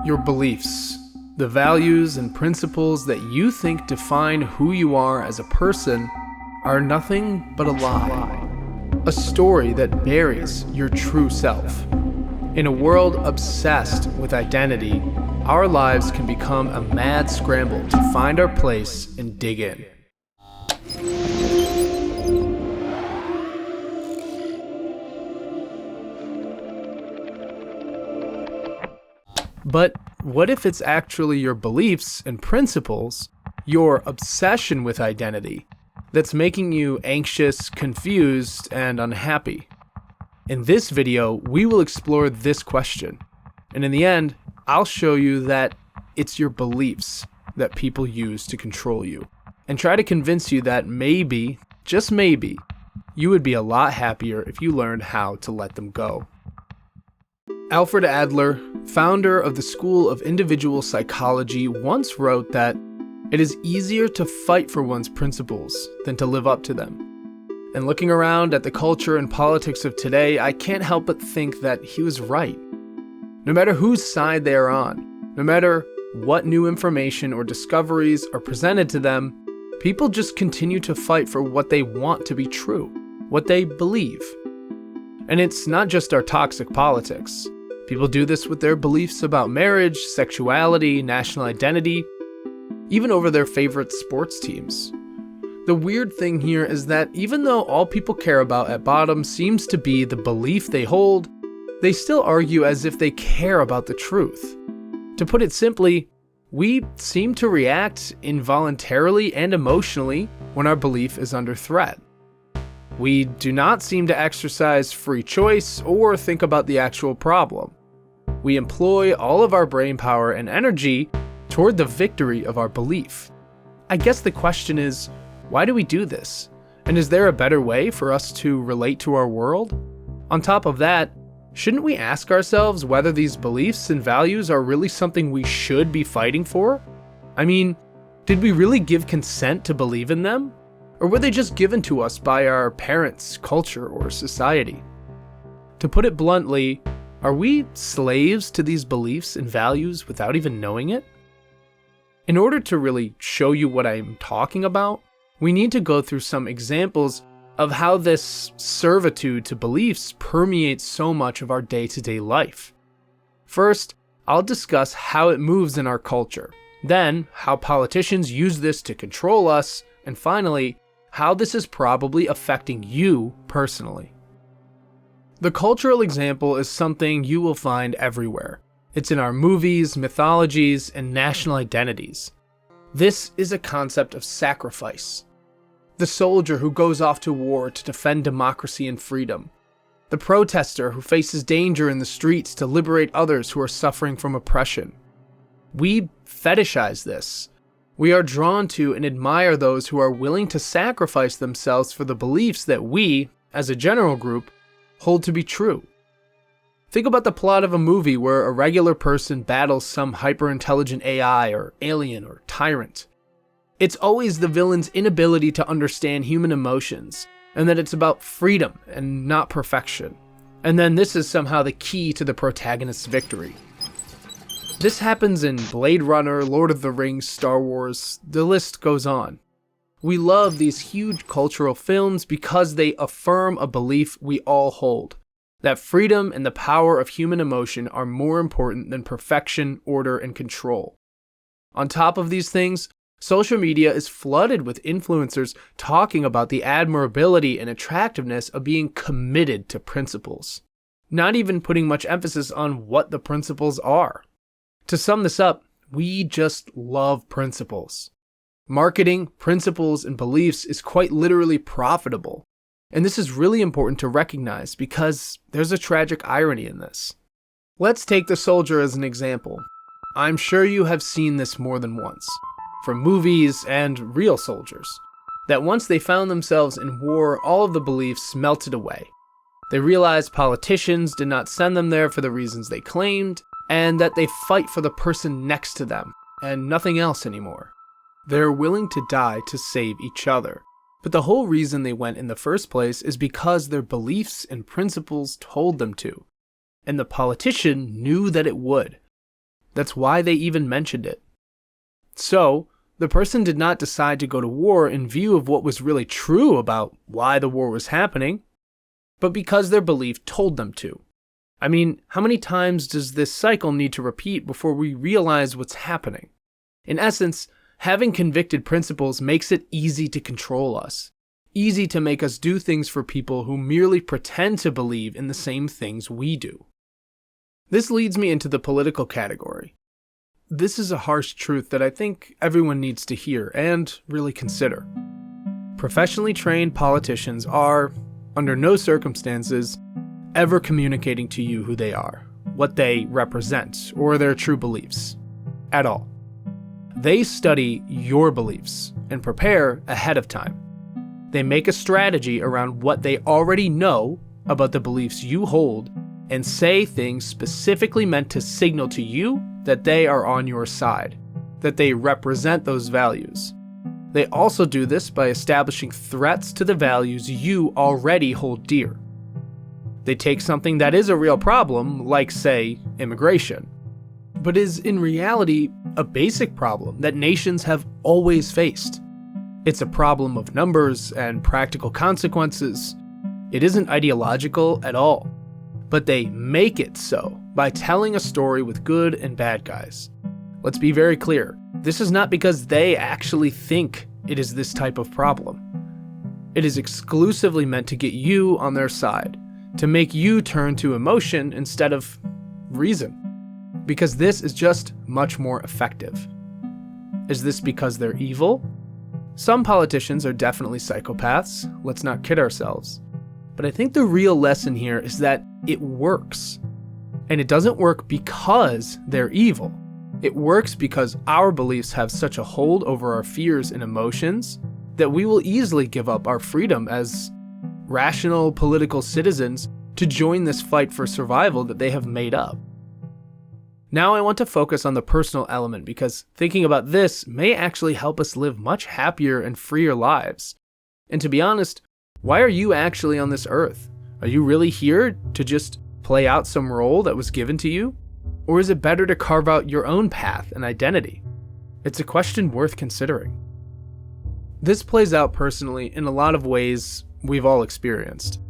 Your beliefs, the values and principles that you think define who you are as a person, are nothing but a lie. A story that buries your true self. In a world obsessed with identity, our lives can become a mad scramble to find our place and dig in. But what if it's actually your beliefs and principles, your obsession with identity, that's making you anxious, confused, and unhappy? In this video, we will explore this question. And in the end, I'll show you that it's your beliefs that people use to control you, and try to convince you that maybe, just maybe, you would be a lot happier if you learned how to let them go. Alfred Adler, founder of the School of Individual Psychology, once wrote that it is easier to fight for one's principles than to live up to them. And looking around at the culture and politics of today, I can't help but think that he was right. No matter whose side they are on, no matter what new information or discoveries are presented to them, people just continue to fight for what they want to be true, what they believe. And it's not just our toxic politics. People do this with their beliefs about marriage, sexuality, national identity, even over their favorite sports teams. The weird thing here is that even though all people care about at bottom seems to be the belief they hold, they still argue as if they care about the truth. To put it simply, we seem to react involuntarily and emotionally when our belief is under threat. We do not seem to exercise free choice or think about the actual problem. We employ all of our brain power and energy toward the victory of our belief. I guess the question is, why do we do this? And is there a better way for us to relate to our world? On top of that, shouldn't we ask ourselves whether these beliefs and values are really something we should be fighting for? I mean, did we really give consent to believe in them? Or were they just given to us by our parents, culture, or society? To put it bluntly, are we slaves to these beliefs and values without even knowing it? In order to really show you what I'm talking about, we need to go through some examples of how this servitude to beliefs permeates so much of our day-to-day life. First, I'll discuss how it moves in our culture, then how politicians use this to control us, and finally, how this is probably affecting you personally. The cultural example is something you will find everywhere. It's in our movies, mythologies, and national identities. This is a concept of sacrifice. The soldier who goes off to war to defend democracy and freedom. The protester who faces danger in the streets to liberate others who are suffering from oppression. We fetishize this. We are drawn to and admire those who are willing to sacrifice themselves for the beliefs that we, as a general group, hold to be true. Think about the plot of a movie where a regular person battles some hyper-intelligent AI or alien or tyrant. It's always the villain's inability to understand human emotions, and that it's about freedom and not perfection. And then this is somehow the key to the protagonist's victory. This happens in Blade Runner, Lord of the Rings, Star Wars, the list goes on. We love these huge cultural films because they affirm a belief we all hold, that freedom and the power of human emotion are more important than perfection, order, and control. On top of these things, social media is flooded with influencers talking about the admirability and attractiveness of being committed to principles, not even putting much emphasis on what the principles are. To sum this up, we just love principles. Marketing, principles, and beliefs is quite literally profitable. And this is really important to recognize because there's a tragic irony in this. Let's take the soldier as an example. I'm sure you have seen this more than once, from movies and real soldiers, that once they found themselves in war, all of the beliefs melted away. They realized politicians did not send them there for the reasons they claimed, and that they fight for the person next to them, and nothing else anymore. They're willing to die to save each other. But the whole reason they went in the first place is because their beliefs and principles told them to. And the politician knew that it would. That's why they even mentioned it. So, the person did not decide to go to war in view of what was really true about why the war was happening, but because their belief told them to. I mean, how many times does this cycle need to repeat before we realize what's happening? In essence, having convicted principles makes it easy to control us, easy to make us do things for people who merely pretend to believe in the same things we do. This leads me into the political category. This is a harsh truth that I think everyone needs to hear and really consider. Professionally trained politicians are, under no circumstances, ever communicating to you who they are, what they represent, or their true beliefs. At all. They study your beliefs and prepare ahead of time. They make a strategy around what they already know about the beliefs you hold and say things specifically meant to signal to you that they are on your side, that they represent those values. They also do this by establishing threats to the values you already hold dear. They take something that is a real problem, like, say, immigration, but is in reality a basic problem that nations have always faced. It's a problem of numbers and practical consequences. It isn't ideological at all, but they make it so by telling a story with good and bad guys. Let's be very clear, this is not because they actually think it is this type of problem. It is exclusively meant to get you on their side, to make you turn to emotion instead of reason, because this is just much more effective. Is this because they're evil? Some politicians are definitely psychopaths, let's not kid ourselves. But I think the real lesson here is that it works. And it doesn't work because they're evil. It works because our beliefs have such a hold over our fears and emotions that we will easily give up our freedom as rational political citizens to join this fight for survival that they have made up. Now I want to focus on the personal element because thinking about this may actually help us live much happier and freer lives. And to be honest, why are you actually on this earth? Are you really here to just play out some role that was given to you? Or is it better to carve out your own path and identity? It's a question worth considering. This plays out personally in a lot of ways we've all experienced.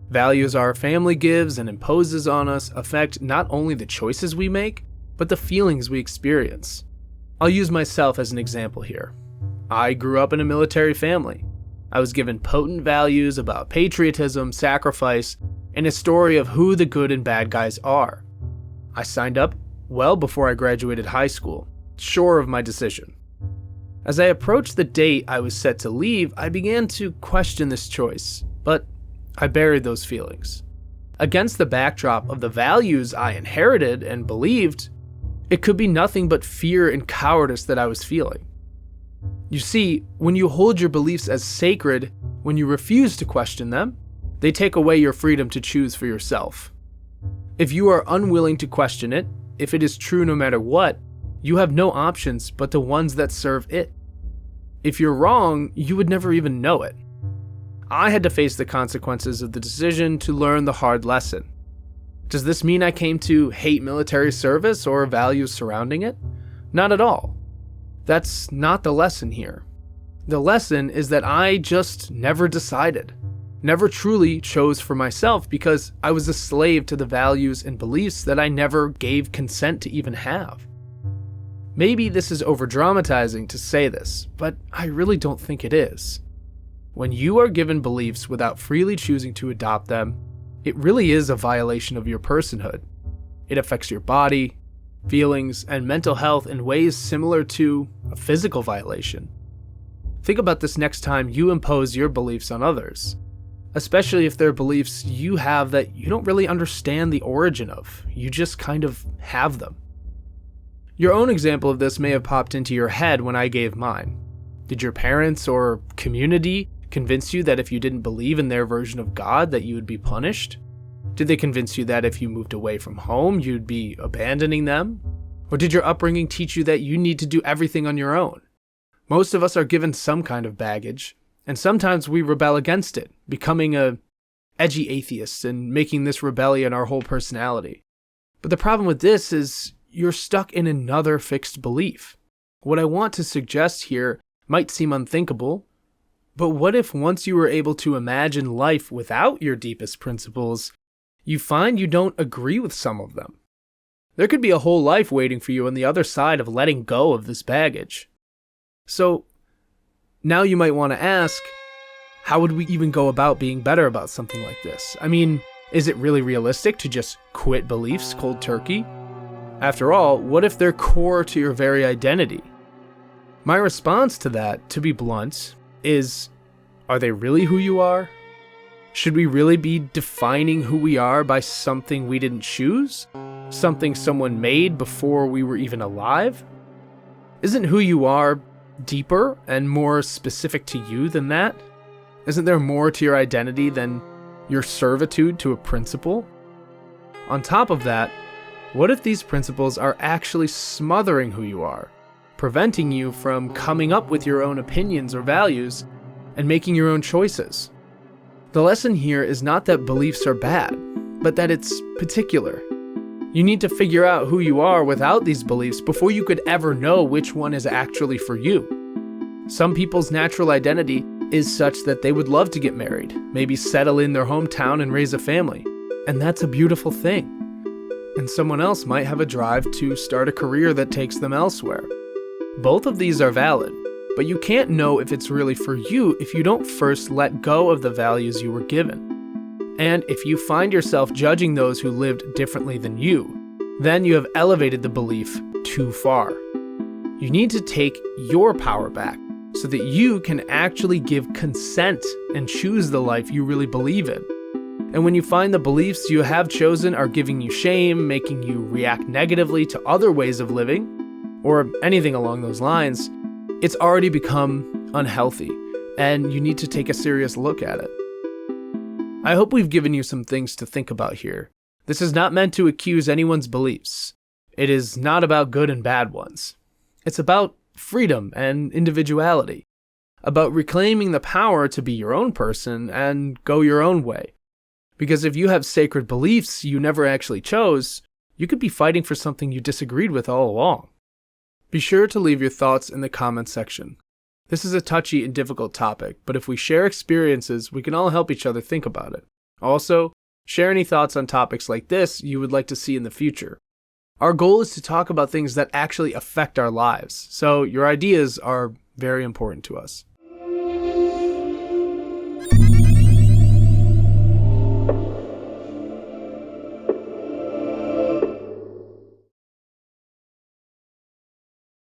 Values our family gives and imposes on us affect not only the choices we make, but the feelings we experience. I'll use myself as an example here. I grew up in a military family. I was given potent values about patriotism, sacrifice, and a story of who the good and bad guys are. I signed up well before I graduated high school, sure of my decision. As I approached the date I was set to leave, I began to question this choice, but I buried those feelings. Against the backdrop of the values I inherited and believed, it could be nothing but fear and cowardice that I was feeling. You see, when you hold your beliefs as sacred, when you refuse to question them, they take away your freedom to choose for yourself. If you are unwilling to question it, if it is true no matter what, you have no options but the ones that serve it. If you're wrong, you would never even know it. I had to face the consequences of the decision to learn the hard lesson. Does this mean I came to hate military service or values surrounding it? Not at all. That's not the lesson here. The lesson is that I just never decided, never truly chose for myself because I was a slave to the values and beliefs that I never gave consent to even have. Maybe this is over-dramatizing to say this, but I really don't think it is. When you are given beliefs without freely choosing to adopt them, it really is a violation of your personhood. It affects your body, feelings, and mental health in ways similar to a physical violation. Think about this next time you impose your beliefs on others, especially if they're beliefs you have that you don't really understand the origin of. You just kind of have them. Your own example of this may have popped into your head when I gave mine. Did your parents or community convince you that if you didn't believe in their version of God that you would be punished? Did they convince you that if you moved away from home you'd be abandoning them? Or did your upbringing teach you that you need to do everything on your own? Most of us are given some kind of baggage, and sometimes we rebel against it, becoming a edgy atheist and making this rebellion our whole personality. But the problem with this is you're stuck in another fixed belief. What I want to suggest here might seem unthinkable, but what if once you were able to imagine life without your deepest principles, you find you don't agree with some of them? There could be a whole life waiting for you on the other side of letting go of this baggage. So, now you might want to ask, how would we even go about being better about something like this? I mean, is it really realistic to just quit beliefs cold turkey? After all, what if they're core to your very identity? My response to that, to be blunt, is, are they really who you are? Should we really be defining who we are by something we didn't choose? Something someone made before we were even alive? Isn't who you are deeper and more specific to you than that? Isn't there more to your identity than your servitude to a principle? On top of that, what if these principles are actually smothering who you are, preventing you from coming up with your own opinions or values and making your own choices? The lesson here is not that beliefs are bad, but that it's particular. You need to figure out who you are without these beliefs before you could ever know which one is actually for you. Some people's natural identity is such that they would love to get married, maybe settle in their hometown and raise a family, and that's a beautiful thing. And someone else might have a drive to start a career that takes them elsewhere. Both of these are valid, but you can't know if it's really for you if you don't first let go of the values you were given. And if you find yourself judging those who lived differently than you, then you have elevated the belief too far. You need to take your power back so that you can actually give consent and choose the life you really believe in. And when you find the beliefs you have chosen are giving you shame, making you react negatively to other ways of living, or anything along those lines, it's already become unhealthy, and you need to take a serious look at it. I hope we've given you some things to think about here. This is not meant to accuse anyone's beliefs. It is not about good and bad ones. It's about freedom and individuality, about reclaiming the power to be your own person and go your own way. Because if you have sacred beliefs you never actually chose, you could be fighting for something you disagreed with all along. Be sure to leave your thoughts in the comments section. This is a touchy and difficult topic, but if we share experiences, we can all help each other think about it. Also, share any thoughts on topics like this you would like to see in the future. Our goal is to talk about things that actually affect our lives, so your ideas are very important to us.